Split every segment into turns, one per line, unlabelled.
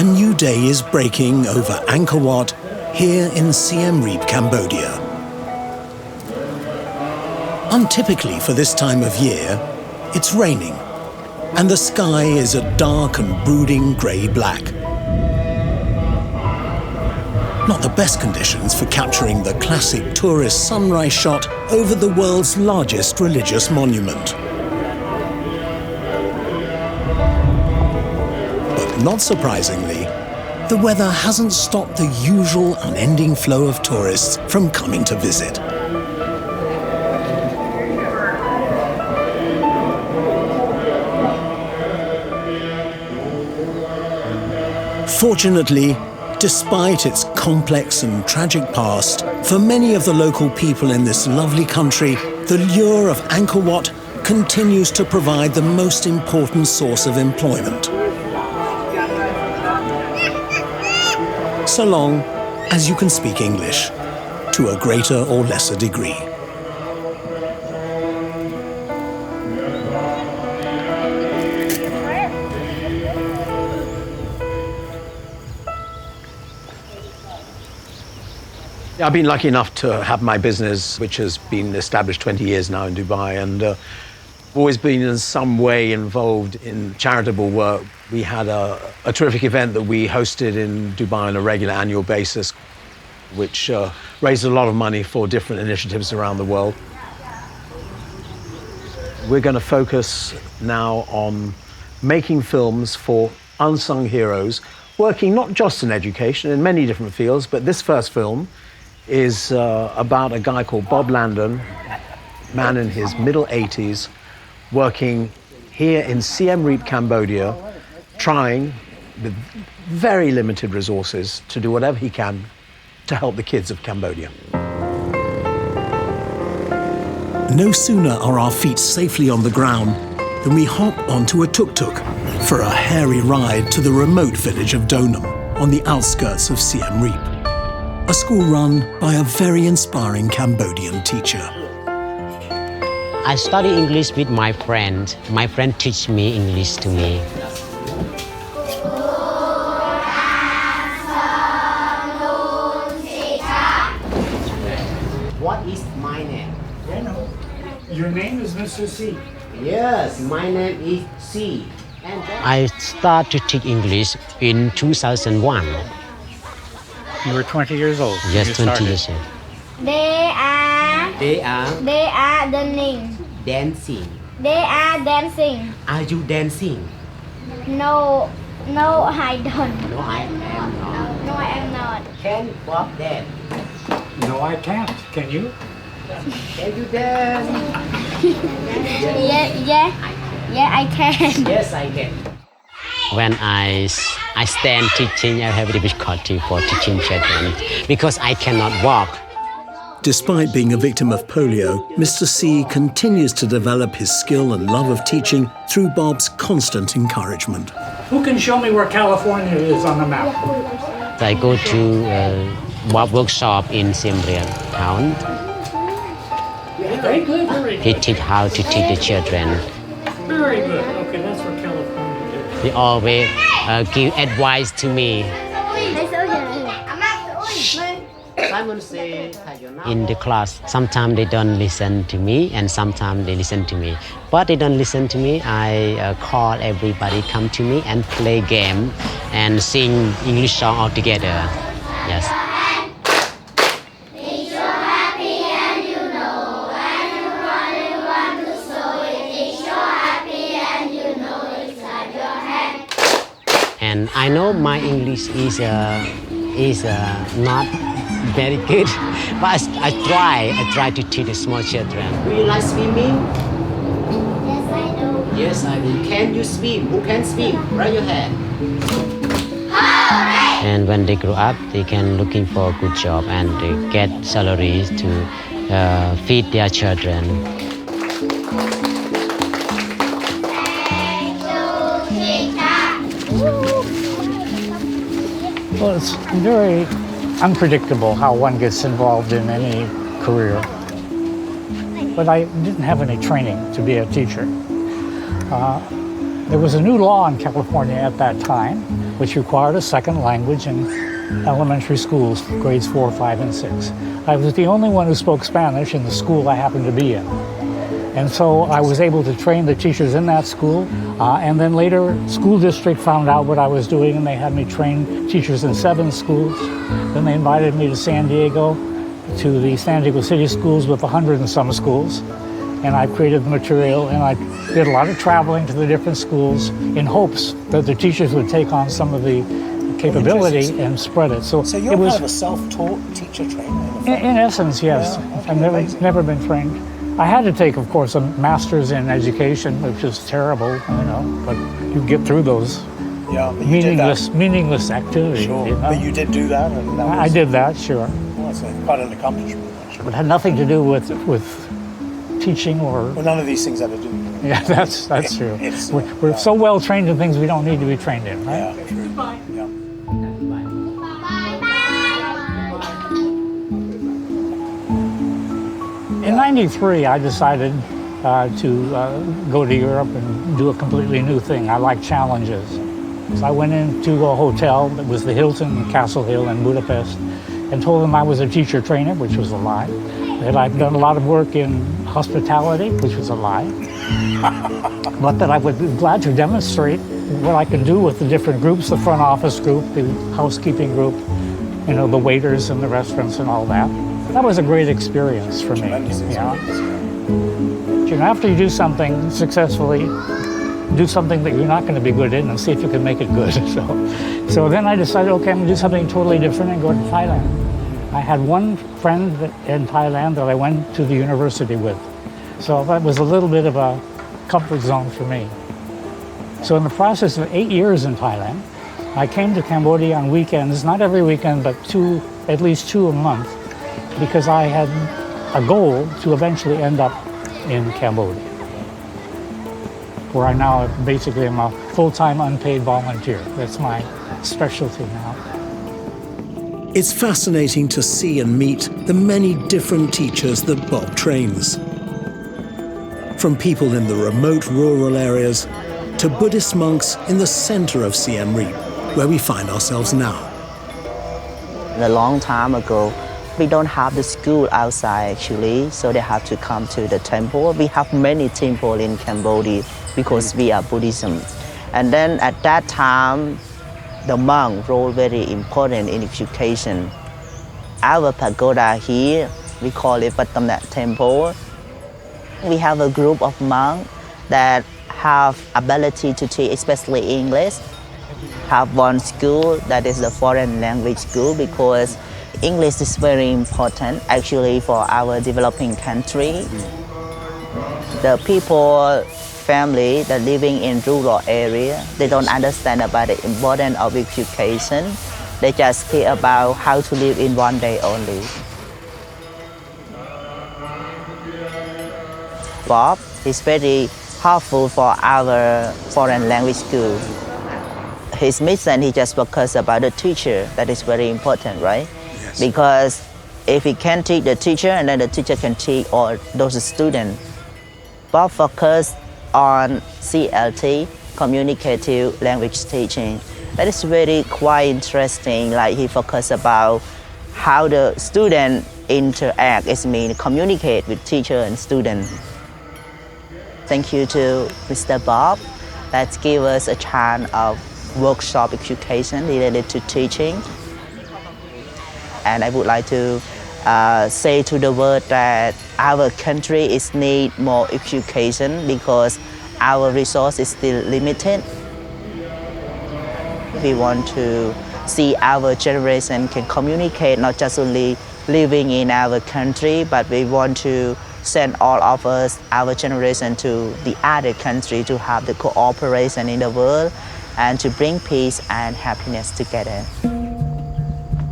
A new day is breaking over Angkor Wat here in Siem Reap, Cambodia. Untypically for this time of year, it's raining, and the sky is a dark and brooding grey-black. Not the best conditions for capturing the classic tourist sunrise shot over the world's largest religious monument. Not surprisingly, the weather hasn't stopped the usual unending flow of tourists from coming to visit. Fortunately, despite its complex and tragic past, for many of the local people in this lovely country, the lure of Angkor Wat continues to provide the most important source of employment. So long as you can speak English, to a greater or lesser degree. I've been lucky enough to have my business, which has been established 20 years now in Dubai, and always been in some way involved in charitable work. We had a terrific event that we hosted in Dubai on a regular annual basis, which raised a lot of money for different initiatives around the world. We're going to focus now on making films for unsung heroes, working not just in education, in many different fields, but this first film is about a guy called Bob Landon, man in his middle 80s, working here in Siem Reap, Cambodia, trying with very limited resources to do whatever he can to help the kids of Cambodia. No sooner are our feet safely on the ground than we hop onto a tuk-tuk for a hairy ride to the remote village of Donam on the outskirts of Siem Reap, a school run by a very inspiring Cambodian teacher.
I study English with my friend. My friend teach me English to me. What is my name?
Your name is Mr. C.
Yes, my name is C. I start to teach English in 2001.
You were 20 years old.
Yes, 20 years old.
They are dancing.
Dancing.
They are dancing.
Are you dancing?
No, I don't.
No, I am not.
No, I am not.
Can Bob dance?
No, I can't. Can you?
Can you dance?
Yeah, I can.
Yes, I can. When I stand teaching, I have difficulty for teaching children because I cannot walk.
Despite being a victim of polio, Mr. C continues to develop his skill and love of teaching through Bob's constant encouragement.
Who can show me where California is on the map?
I go to Bob workshop in Siem Reap town.
Very good, very
He
good.
teach how to teach the children.
Very good. Okay, that's where California is.
He always give advice to me. In the class, sometimes they don't listen to me and sometimes they listen to me. But they don't listen to me, I call everybody come to me and play game and sing English song all together. Yes. And I know my English is not very good, but I try to teach the small children. Do you like swimming?
Yes, I do.
Yes, I do. Can you swim? Who can swim? Raise your hand. And when they grow up, they can looking for a good job and they get salaries to feed their children.
Well, it's very unpredictable how one gets involved in any career. But I didn't have any training to be a teacher. There was a new law in California at that time which required a second language in elementary schools, grades 4, 5, and 6. I was the only one who spoke Spanish in the school I happened to be in. And so I was able to train the teachers in that school. And then later, school district found out what I was doing, and they had me train teachers in 7 schools. Then they invited me to San Diego, to the San Diego City schools with 100 and some schools. And I created the material, and I did a lot of traveling to the different schools in hopes that the teachers would take on some of the capability and spread it.
So you're
it was,
kind of a self-taught teacher trainer?
in essence, yes.
Yeah, okay,
I've never been trained. I had to take, of course, a master's in education, which is terrible, but you get through those
Yeah, but you did that.
meaningless activities.
Sure, but you did do that? And that
I
was,
did that, sure.
well, that's quite an accomplishment, actually.
But it had nothing to do with teaching or...
Well, none of these things ever do.
Yeah, that's true.
It's,
We're so well trained in things we don't need to be trained in, right?
Yeah, true. Yeah.
In '93, I decided to go to Europe and do a completely new thing. I like challenges. So I went into a hotel that was the Hilton in Castle Hill in Budapest and told them I was a teacher trainer, which was a lie. That I've done a lot of work in hospitality, which was a lie. But that I would be glad to demonstrate what I can do with the different groups, the front office group, the housekeeping group, the waiters in the restaurants and all that. That was a great experience for me.
Tremendous experience.
After you do something successfully, do something that you're not going to be good in and see if you can make it good. So then I decided, okay, I'm going to do something totally different and go to Thailand. I had one friend in Thailand that I went to the university with. So that was a little bit of a comfort zone for me. So in the process of 8 years in Thailand, I came to Cambodia on weekends, not every weekend, but at least two a month, because I had a goal to eventually end up in Cambodia, where I now basically am a full-time unpaid volunteer. That's my specialty now.
It's fascinating to see and meet the many different teachers that Bob trains. From people in the remote rural areas to Buddhist monks in the center of Siem Reap, where we find ourselves now.
A long time ago, we don't have the school outside actually, so they have to come to the temple. We have many temples in Cambodia because we are Buddhism. And then at that time, the monk role very important in education. Our pagoda here, we call it Patamnak Temple. We have a group of monks that have ability to teach, especially English. Have one school that is the foreign language school because English is very important actually for our developing country. The people, family that living in rural area, they don't understand about the importance of education. They just care about how to live in one day only. Bob is very helpful for our foreign language school. His mission, he just focuses about the teacher. That is very important, right? Yes. Because if he can teach the teacher and then the teacher can teach all those students. Bob focused on CLT, communicative language teaching. That is very quite interesting. Like he focused about how the student interact, it means communicate with teacher and student. Thank you to Mr. Bob that gave us a chance of workshop education related to teaching. And I would like to say to the world that our country is need more education because our resource is still limited. We want to see our generation can communicate, not just only living in our country, but we want to send all of us, our generation, to the other country to have the cooperation in the world and to bring peace and happiness together.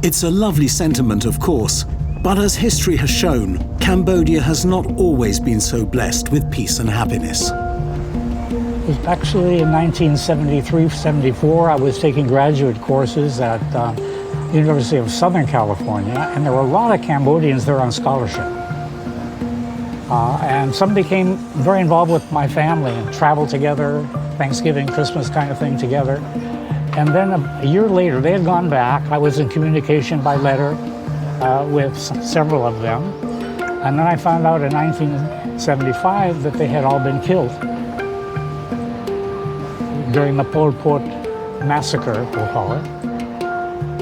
It's a lovely sentiment, of course, but as history has shown, Cambodia has not always been so blessed with peace and happiness.
Actually, in 1973-74, I was taking graduate courses at the University of Southern California, and there were a lot of Cambodians there on scholarship. And some became very involved with my family and traveled together, Thanksgiving, Christmas kind of thing together. And then a year later, they had gone back. I was in communication by letter with several of them. And then I found out in 1975 that they had all been killed during the Pol Pot massacre, we'll call it.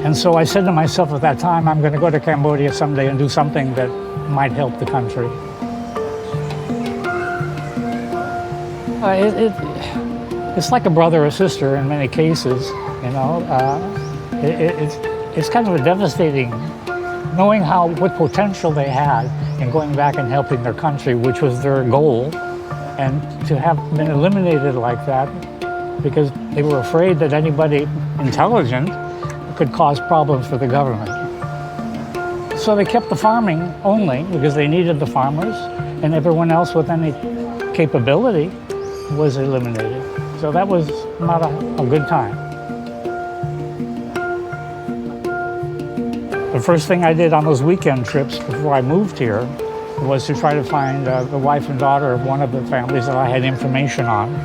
And so I said to myself at that time, I'm going to go to Cambodia someday and do something that might help the country. It's like a brother or sister in many cases, you know. It's kind of a devastating, knowing what potential they had in going back and helping their country, which was their goal, and to have been eliminated like that because they were afraid that anybody intelligent could cause problems for the government. So they kept the farming only because they needed the farmers, and everyone else with any capability was eliminated. So that was not a good time. The first thing I did on those weekend trips before I moved here was to try to find the wife and daughter of one of the families that I had information on.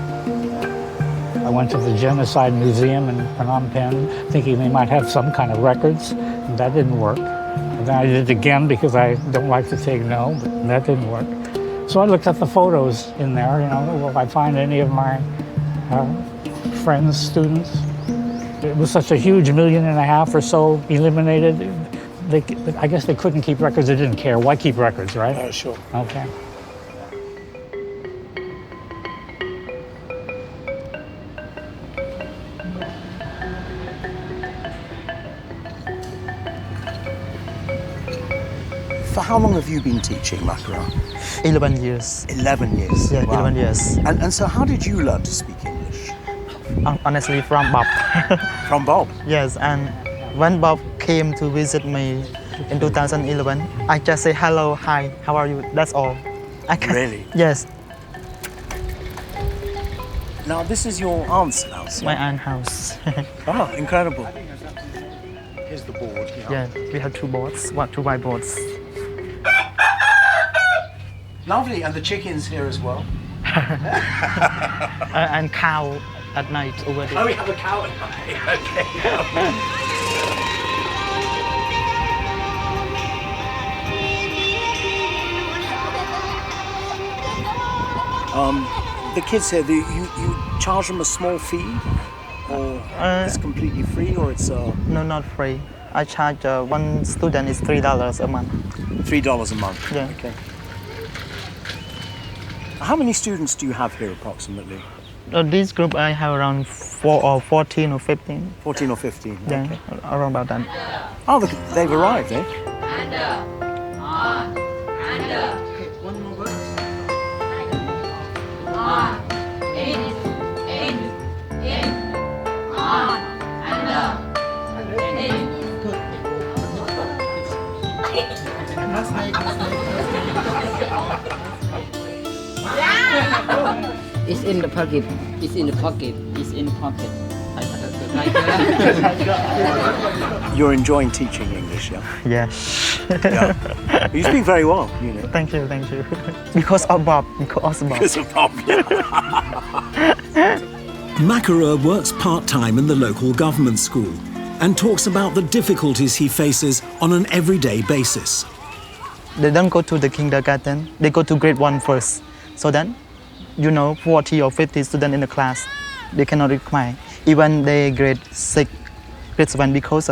I went to the Genocide Museum in Phnom Penh thinking they might have some kind of records, and that didn't work. And then I did it again because I don't like to take no, but that didn't work. So I looked at the photos in there, you know, will I find any of my friends, students? It was such a huge 1.5 million or so eliminated. I guess they couldn't keep records, they didn't care. Why keep records, right?
Sure.
Okay.
For how long have you been teaching Makara?
11 years.
11 years?
Yeah,
Wow.
11 years.
And so how did you learn to speak English?
Honestly, from Bob.
From Bob?
Yes, and when Bob came to visit me in 2011, I just say hello, hi, how are you? That's all.
Really?
Yes,
Now this is your aunt's house.
my aunt's house.
Oh, incredible. Here's the board.
Yeah, we have 2 boards, 2 whiteboards.
Lovely, and the chickens here as well.
And cow at night over there.
Oh, we have a cow. Okay. The kids here, you charge them a small fee, or it's completely free, or it's
No, not free. I charge one student is $3 a month.
$3 a month.
Yeah.
Okay. How many students do you have here approximately?
This group I have around 14 or 15.
14 or 15.
Yeah,
Okay.
around about that.
Oh, they've arrived, eh?
It's in the pocket. It's in the pocket. It's in the pocket.
You're enjoying teaching English, yeah?
Yes.
Yeah. You speak very well, you know.
Thank you, thank you. Because of Bob, because of Bob.
It's a problem. Yeah.
Makara works part-time in the local government school and talks about the difficulties he faces on an everyday basis.
They don't go to the kindergarten, they go to grade 1 first. So then, 40 or 50 students in the class, they cannot reply. Even they grade 6, grade 7, because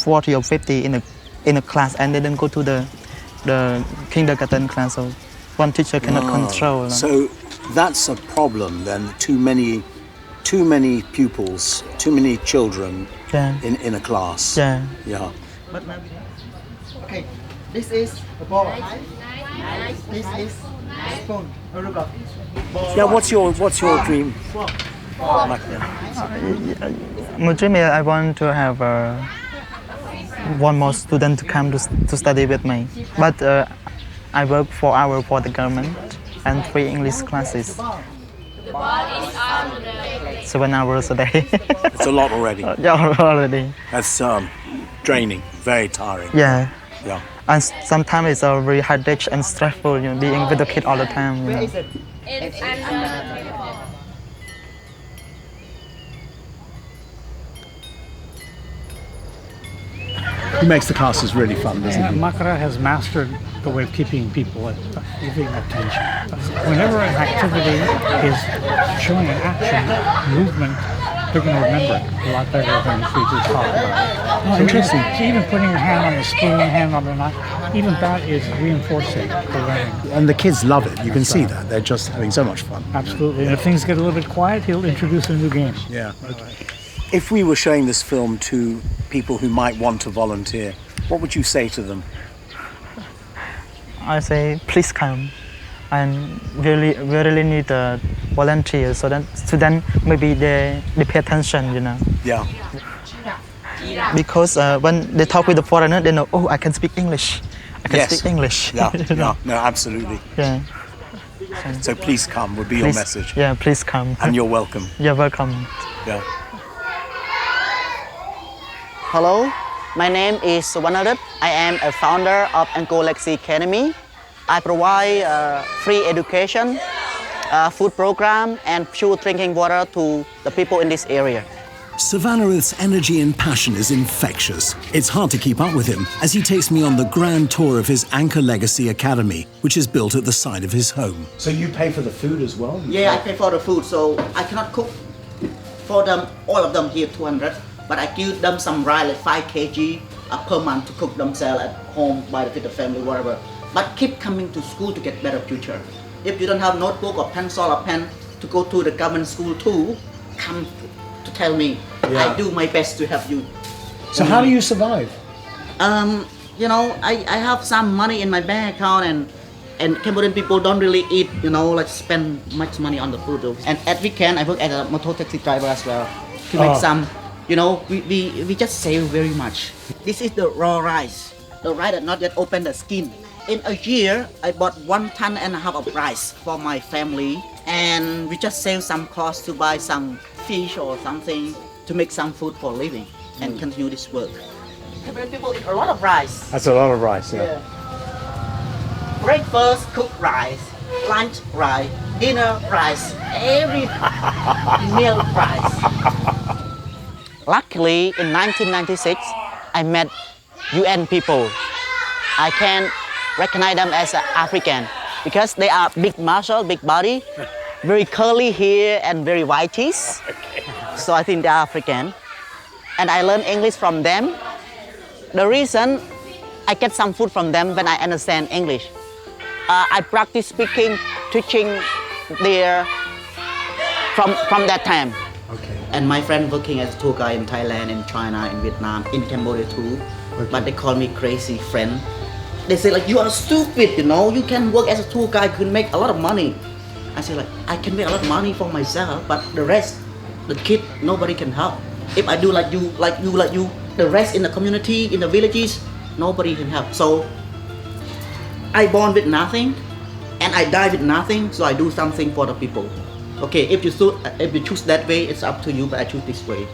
40 or 50 in a class, and they don't go to the kindergarten class. So one teacher cannot control.
So that's a problem then. Too many pupils, too many children
Yeah.
in a class.
Yeah.
Yeah.
Okay, this is a ball. This is spoon.
Yeah. What's your dream?
My dream is I want to have one more student to come to study with me. But I work 4 hours for the government and 3 English classes. 7 hours a day.
It's a lot already.
Yeah, already.
That's draining, very tiring.
Yeah.
Yeah.
And sometimes it's very headache and stressful, being with the kid all the time.
He makes the classes really fun, doesn't he?
Makara has mastered the way of keeping people giving attention. Whenever an activity is showing an action, movement, they're going to remember it a lot better than if we just talk about it.
Oh, interesting.
Even putting your hand on the spoon, hand on the knife, even that is reinforcing the learning.
And the kids love it. You can see that. They're just having so much fun.
Absolutely. And if things get a little bit quiet, he'll introduce a new game.
Yeah. Okay.
If we were showing this film to people who might want to volunteer, what would you say to them?
I say, please come. And we really need a volunteer so that students maybe they pay attention, you know.
Yeah.
Because when they talk with the foreigner, they know, oh, I can speak English. I can speak English.
Yeah, yeah, no, absolutely.
Yeah.
So please come would be your message.
Yeah, please come.
And you're welcome.
You're welcome.
Yeah.
Hello, my name is Suwanarat. I am a founder of Angkor Legacy Academy. I provide free education, food program, and pure drinking water to the people in this area.
Savannah's energy and passion is infectious. It's hard to keep up with him as he takes me on the grand tour of his Angkor Legacy Academy, which is built at the side of his home.
So you pay for the food as well?
Yeah, I pay for the food, so I cannot cook for them, all of them here 200, but I give them some rice, like 5 kg per month to cook themselves at home with the family, whatever. But keep coming to school to get better future. If you don't have notebook or pencil or pen to go to the government school too, come to tell me.
Yeah.
I do my best to help you.
So how do you survive?
You know, I have some money in my bank account, and Cambodian people don't really eat, you know, like spend much money on the food. And at weekend, I work as a motor taxi driver as well to make some, you know, we just save very much. This is the raw rice. The rice that not yet open the skin. In a year, I bought 1.5 tons of rice for my family, and we just save some cost to buy some fish or something to make some food for living and continue this work. Cambodian people eat a lot of rice.
That's a lot of rice, yeah.
Breakfast, cook rice. Lunch, rice. Dinner, rice. Every meal, rice. Luckily, in 1996, I met UN people. I can recognize them as African because they are big muscle, big body, very curly hair and very white teeth. So I think they're African. And I learned English from them. The reason I get some food from them when I understand English. I practice speaking, teaching there from that time.
Okay.
And my friend working as a tour guide in Thailand, in China, in Vietnam, in Cambodia too. Okay. But they call me crazy friend. They say like, you are stupid, you know, you can work as a tour guide, you can make a lot of money. I say like, I can make a lot of money for myself, but the rest, the kid, nobody can help. If I do like you, the rest in the community, in the villages, nobody can help. So I born with nothing, and I die with nothing, so I do something for the people. Okay, if you choose that way, it's up to you, but I choose this way.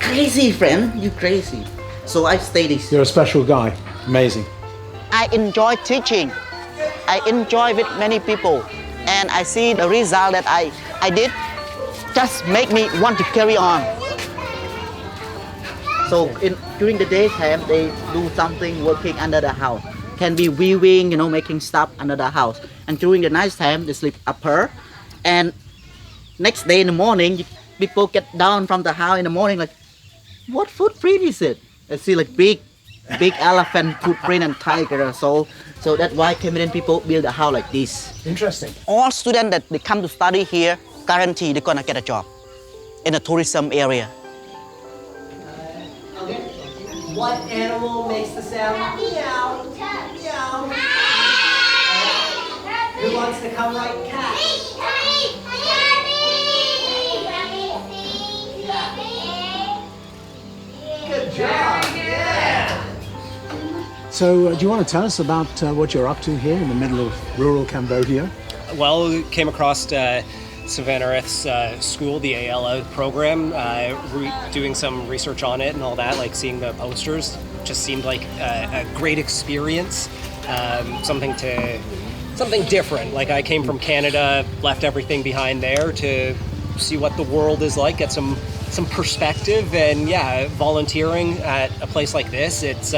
Crazy friend, you crazy. So I stay this.
You're a special guy. Amazing.
I enjoy teaching. I enjoy with many people, and I see the result that I did just make me want to carry on. So during the daytime, they do something working under the house. Can be weaving, you know, making stuff under the house. And during the night time, they sleep upper. And next day in the morning, people get down from the house in the morning like, what footprint is it? I see like big elephant footprint and tiger. So that's why Cambodian people build a house like this.
Interesting.
All students that they come to study here, guarantee they're gonna get a job in a tourism area.
What animal makes the sound meow? Meow. Who wants to come like cat? Good job. Yeah.
So do you want to tell us about what you're up to here in the middle of rural Cambodia?
Well, we came across Savannah's school, the ALO program, doing some research on it and all that, like seeing the posters. Just seemed like a great experience, something different. Like I came from Canada, left everything behind there to see what the world is like, get some some perspective, and volunteering at a place like this, it's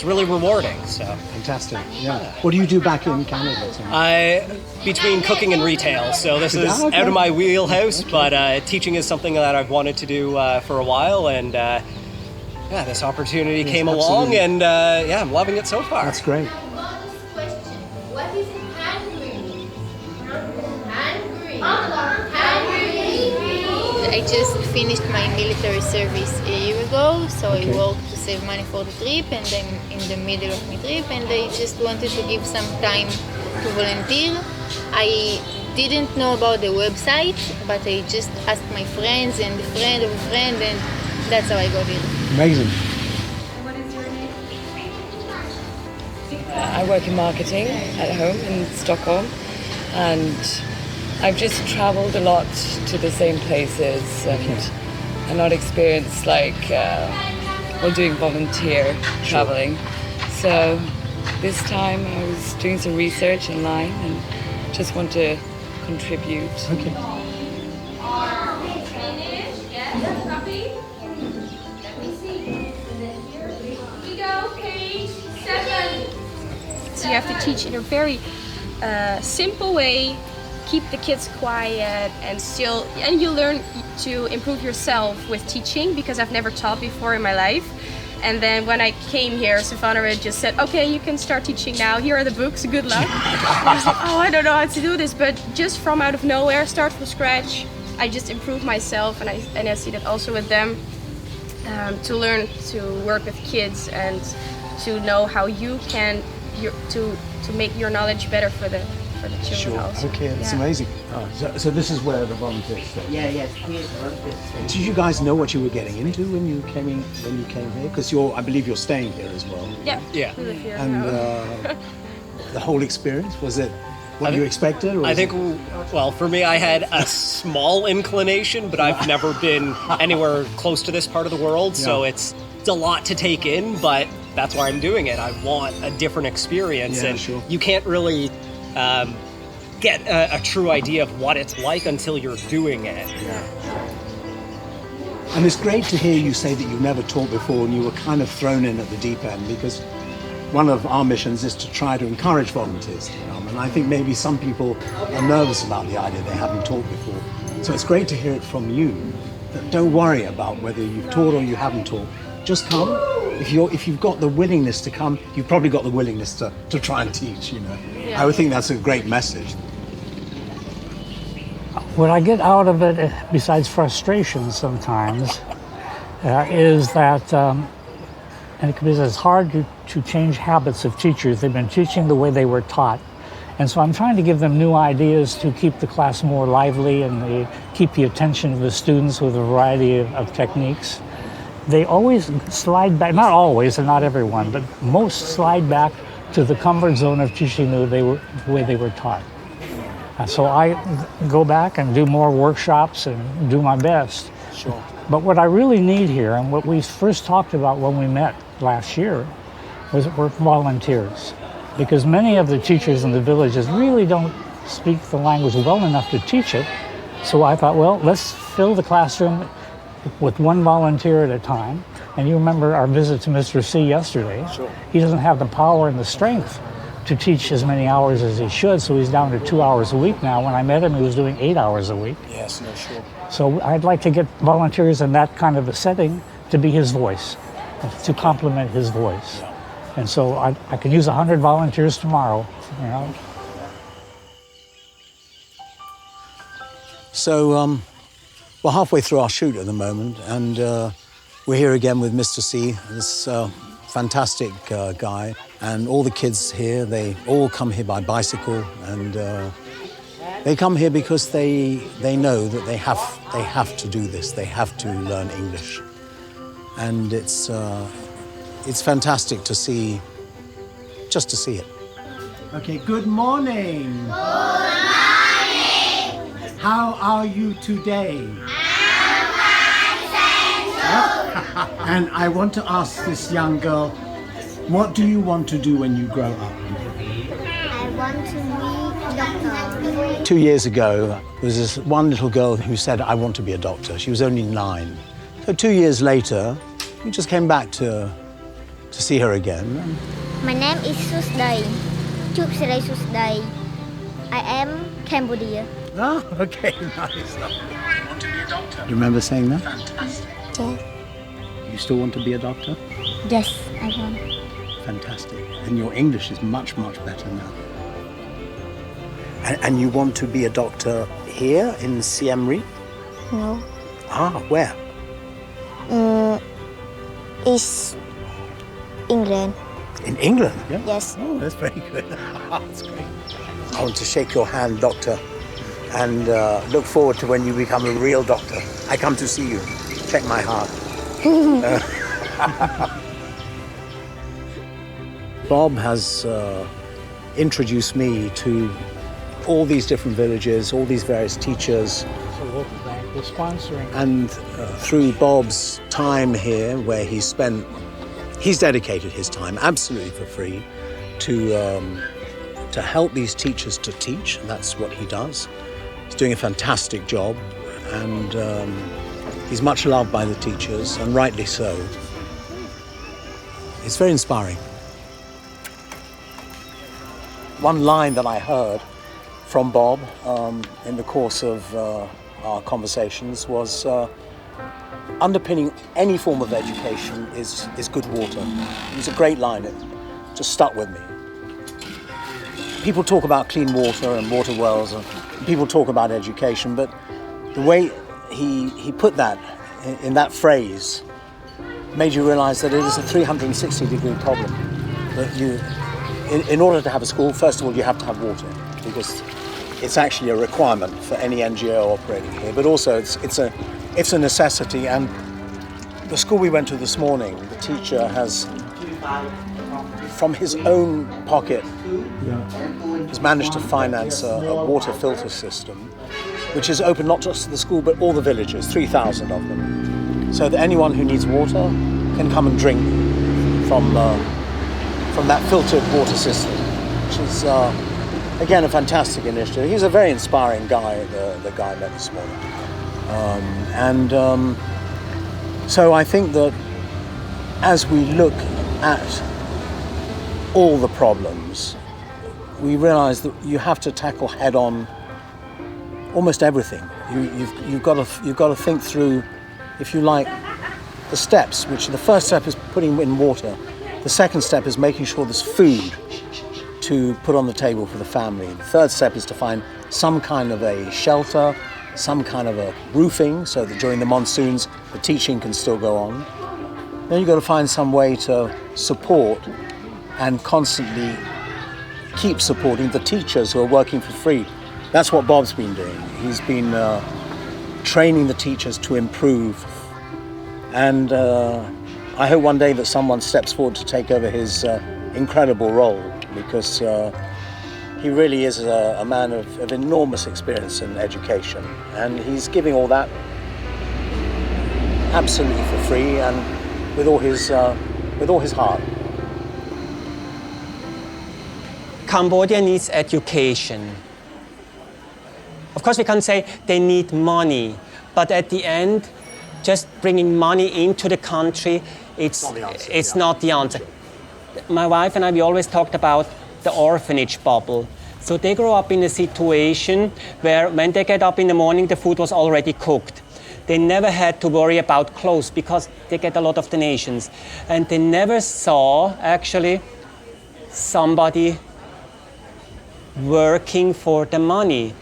really rewarding. So
fantastic. Yeah. What do you do back in Canada?
Between cooking and retail, so this is out of my wheelhouse, but teaching is something that I've wanted to do for a while, and this opportunity came along, and I'm loving it so far.
That's great.
What is hungry?
I just finished my military service a year ago, so I worked to save money for the trip, and I'm in the middle of my trip, and I just wanted to give some time to volunteer. I didn't know about the website, but I just asked my friends and a friend of a friend, and that's how I got here.
Amazing.
What is your name?
I work in marketing at home in Stockholm, and I've just traveled a lot to the same places and not experienced doing volunteer traveling. So this time I was doing some research online and just want to contribute.
Finish. Yes, copy. Let me see. Here we go, page 7.
So you have to teach in a very simple way, keep the kids quiet, and you learn to improve yourself with teaching, because I've never taught before in my life. And then when I came here, Savannah just said, okay, you can start teaching now. Here are the books, good luck. I was like, I don't know how to do this, but just from out of nowhere, start from scratch, I just improved myself, and I see that also with them, to learn to work with kids and to know how you can to make your knowledge better for the children also.
Okay, that's amazing. So this is where the volunteers stay.
Yes.
Did you guys know what you were getting into when you came here? Because I believe you're staying here as well.
Yeah.
We
live here.
And the whole experience, was it what you expected? Or
I think, for me, I had a small inclination, but I've never been anywhere close to this part of the world, so it's a lot to take in, but that's why I'm doing it. I want a different experience, and you can't really get a true idea of what it's like until you're doing it.
Yeah. And it's great to hear you say that you've never taught before and you were kind of thrown in at the deep end, because one of our missions is to try to encourage volunteers to come. And I think maybe some people are nervous about the idea they haven't taught before. So it's great to hear it from you. That don't worry about whether you've taught or you haven't taught. Just come. If you've got the willingness to come, you've probably got the willingness to try and teach, Yeah. I would think that's a great message.
What I get out of it, besides frustration sometimes, is that, and because it's hard to change habits of teachers. They've been teaching the way they were taught. And so I'm trying to give them new ideas to keep the class more lively and they keep the attention of the students with a variety of techniques. They always slide back, not always and not everyone, but most slide back to the comfort zone of teaching the way they were taught. So I go back and do more workshops and do my best.
Sure.
But what I really need here, and what we first talked about when we met last year, were volunteers. Because many of the teachers in the villages really don't speak the language well enough to teach it. So I thought, well, let's fill the classroom with one volunteer at a time. And you remember our visit to Mr. C yesterday.
Sure.
He doesn't have the power and the strength to teach as many hours as he should, so he's down to 2 hours a week now. When I met him, he was doing 8 hours a week.
Yes, no, sure.
So I'd like to get volunteers in that kind of a setting to be his voice, to complement his voice.
Yeah.
And so I can use 100 volunteers tomorrow,
So we're halfway through our shoot at the moment, and we're here again with Mr. C, this fantastic guy. And all the kids here, they all come here by bicycle, and they come here because they know that they have to do this. They have to learn English, and it's fantastic to see, just to see it. Okay, good morning. Good morning. How are you today? And I want to ask this young girl, what do you want to do when you grow up?
I want to doctor.
2 years ago, there was this one little girl who said, I want to be a doctor. She was only 9. So 2 years later, we just came back to see her again.
My name is Susday. Chup Sere Susday. I am Cambodia.
Ah, okay, nice. You want to be a doctor? Do you remember saying that?
Yes.
You still want to be a doctor?
Yes, I want.
Fantastic. And your English is much, much better now. And you want to be a doctor here in Siem Reap?
No.
Ah, where?
It's England.
In England? Yeah?
Yes.
Oh, that's very good. That's great. I want to shake your hand, doctor, and look forward to when you become a real doctor. I come to see you. Check my heart. Bob has introduced me to all these different villages, all these various teachers.
So local bank was sponsoring.
And through Bob's time here, where he's dedicated his time absolutely for free to help these teachers to teach, and that's what he does. He's doing a fantastic job, and he's much loved by the teachers, and rightly so. It's very inspiring. One line that I heard from Bob in the course of our conversations was underpinning any form of education is good water. It was a great line. It just stuck with me. People talk about clean water and water wells, and people talk about education, but the way he put that in that phrase made you realize that it is a 360-degree problem. That in order to have a school, first of all, you have to have water, because it's actually a requirement for any NGO operating here, but also it's a necessity. And the school we went to this morning, the teacher has, from his own pocket, has managed to finance a water filter system, which is open not just to the school, but all the villages, 3,000 of them, so that anyone who needs water can come and drink from that filtered water system, which is, again, a fantastic initiative. He's a very inspiring guy, the guy I met this morning. So I think that as we look at all the problems, we realize that you have to tackle head-on almost everything. You've got to think through, if you like, the steps, which the first step is putting in water. The second step is making sure there's food to put on the table for the family. The third step is to find some kind of a shelter, some kind of a roofing, so that during the monsoons the teaching can still go on. Then you've got to find some way to support and constantly keep supporting the teachers who are working for free. That's what Bob's been doing. He's been training the teachers to improve, and I hope one day that someone steps forward to take over his incredible role, because he really is a man of enormous experience in education, and he's giving all that absolutely for free and with all his heart.
Cambodia needs education. Of course, we can say they need money, but at the end, just bringing money into the country, it's not the answer. My wife and I, we always talked about the orphanage bubble. So they grow up in a situation where when they get up in the morning, the food was already cooked. They never had to worry about clothes because they get a lot of donations. And they never saw, actually, somebody working for the money.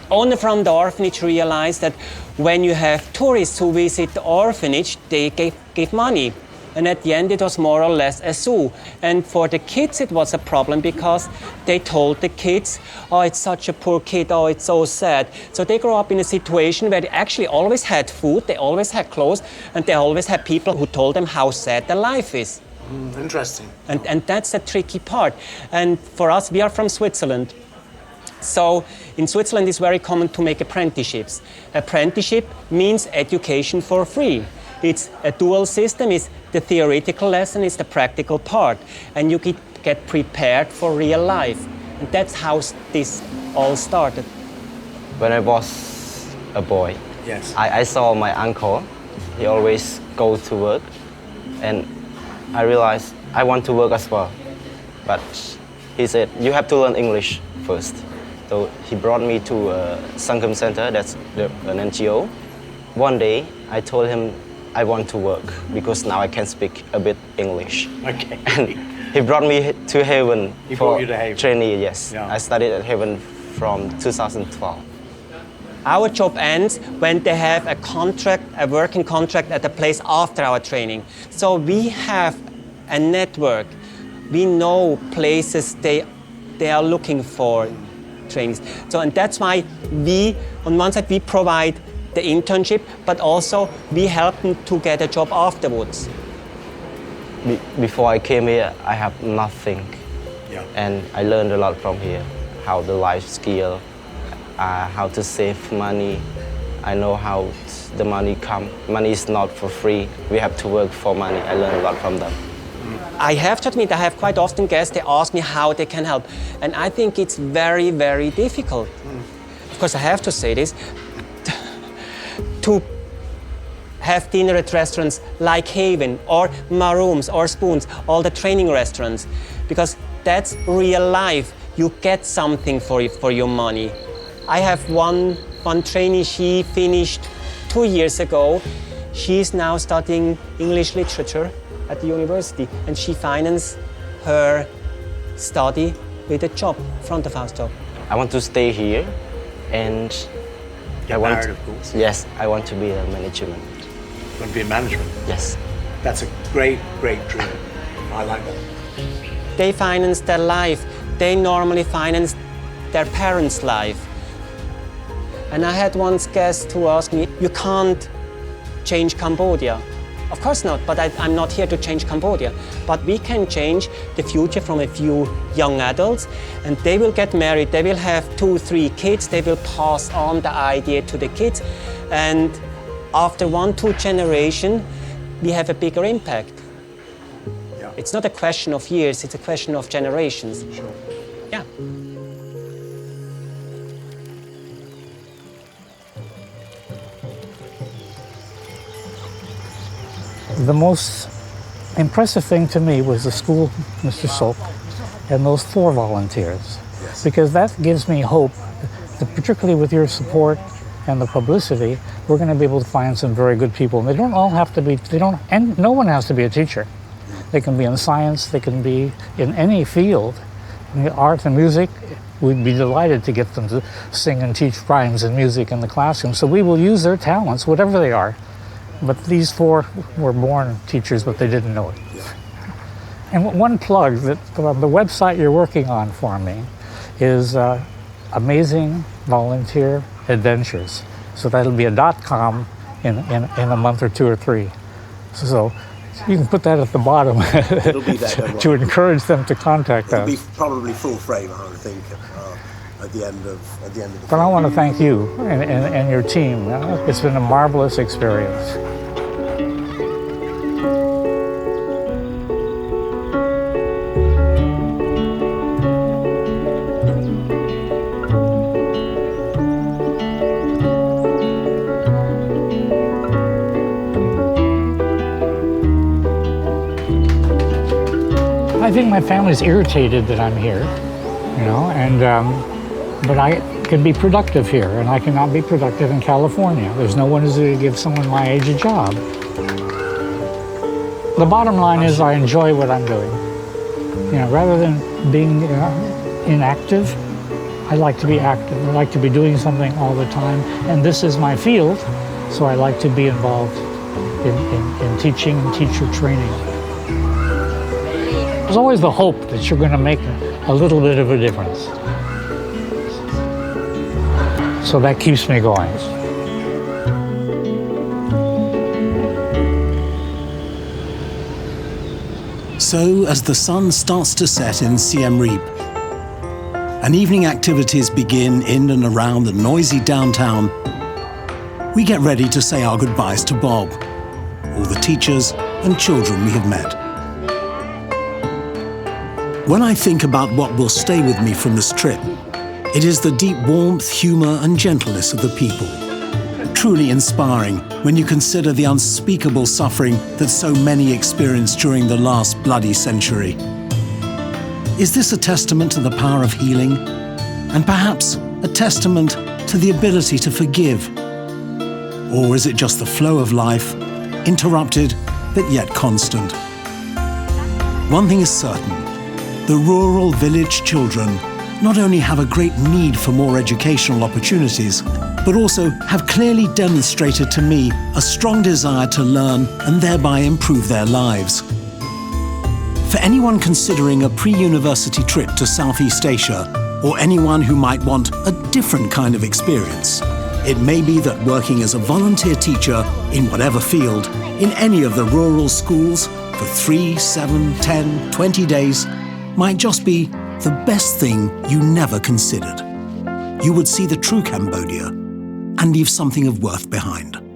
Only from the orphanage realized that when you have tourists who visit the orphanage, they give money. And at the end, it was more or less a zoo. And for the kids, it was a problem because they told the kids, oh, it's such a poor kid, oh, it's so sad. So they grew up in a situation where they actually always had food, they always had clothes, and they always had people who told them how sad their life is.
Interesting.
And that's the tricky part. And for us, we are from Switzerland. So in Switzerland, it's very common to make apprenticeships. Apprenticeship means education for free. It's a dual system. It's the theoretical lesson, it's the practical part. And you get prepared for real life. And that's how this all started.
When I was a boy,
yes,
I saw my uncle. He always go to work, and I realized I want to work as well. But he said, you have to learn English first. So he brought me to a Sangam Center, that's an NGO. One day, I told him I want to work because now I can speak a bit English.
Okay.
And he brought me to Haven
He
for
brought you to Haven.
trainee, yes.
Yeah.
I studied at Haven from 2012.
Our job ends when they have a contract, a working contract at a place after our training. So we have a network. We know places they are looking for trainees. So, and that's why we, on one side, we provide the internship, but also we help them to get a job afterwards.
Before I came here, I have nothing.
Yeah.
And I learned a lot from here, how the life skill, how to save money. I know how the money come. Money is not for free. We have to work for money. I learned a lot from them.
I have to admit, I have quite often guests, they ask me how they can help. And I think it's very, very difficult. Of course, I have to say this, to have dinner at restaurants like Haven or Marooms or Spoons, all the training restaurants, because that's real life. You get something for your money. I have one trainee, she finished 2 years ago. She's now studying English literature at the university, and she financed her study with a job, front of house job.
I want to stay here, and
Get married, of course.
Yes, I want to be a management.
You want to be in management?
Yes.
That's a great, great dream. I like that.
They finance their life. They normally finance their parents' life. And I had one guest who asked me, you can't change Cambodia. Of course not, but I'm not here to change Cambodia. But we can change the future from a few young adults, and they will get married, they will have 2, 3 kids, they will pass on the idea to the kids, and after 1, 2 generations, we have a bigger impact.
Yeah.
It's not a question of years, it's a question of generations.
Sure.
Yeah.
The most impressive thing to me was the school, Mr. Sok, and those 4 volunteers.
Yes.
Because that gives me hope that particularly with your support and the publicity, we're going to be able to find some very good people. And they don't all have to be, and no one has to be a teacher. They can be in science, they can be in any field. In art and music, we'd be delighted to get them to sing and teach rhymes and music in the classroom. So we will use their talents, whatever they are. But these 4 were born teachers, but they didn't know it.
Yeah.
And one plug, that the website you're working on for me is Amazing Volunteer Adventures. So that'll be a .com in a month or 2 or 3. So you can put that at the bottom
It'll be there, don't
to
worry.
encourage them to contact
It'll
us.
be probably full frame, I would think, at the end of the
But I want to thank you and your team. It's been a marvelous experience. I think my family's irritated that I'm here, you know, and but I can be productive here, and I cannot be productive in California. There's no one who's going to give someone my age a job. The bottom line is I enjoy what I'm doing. You know, rather than being inactive, I like to be active. I like to be doing something all the time, and this is my field, so I like to be involved in teaching and teacher training. There's always the hope that you're going to make a little bit of a difference. So that keeps me going.
So, as the sun starts to set in Siem Reap, and evening activities begin in and around the noisy downtown, we get ready to say our goodbyes to Bob, all the teachers and children we have met. When I think about what will stay with me from this trip, it is the deep warmth, humour and gentleness of the people. Truly inspiring when you consider the unspeakable suffering that so many experienced during the last bloody century. Is this a testament to the power of healing? And perhaps a testament to the ability to forgive? Or is it just the flow of life, interrupted but yet constant? One thing is certain, the rural village children not only have a great need for more educational opportunities, but also have clearly demonstrated to me a strong desire to learn and thereby improve their lives. For anyone considering a pre-university trip to Southeast Asia, or anyone who might want a different kind of experience, it may be that working as a volunteer teacher in whatever field, in any of the rural schools, for 3, 7, 10, 20 days, might just be the best thing you never considered. You would see the true Cambodia and leave something of worth behind.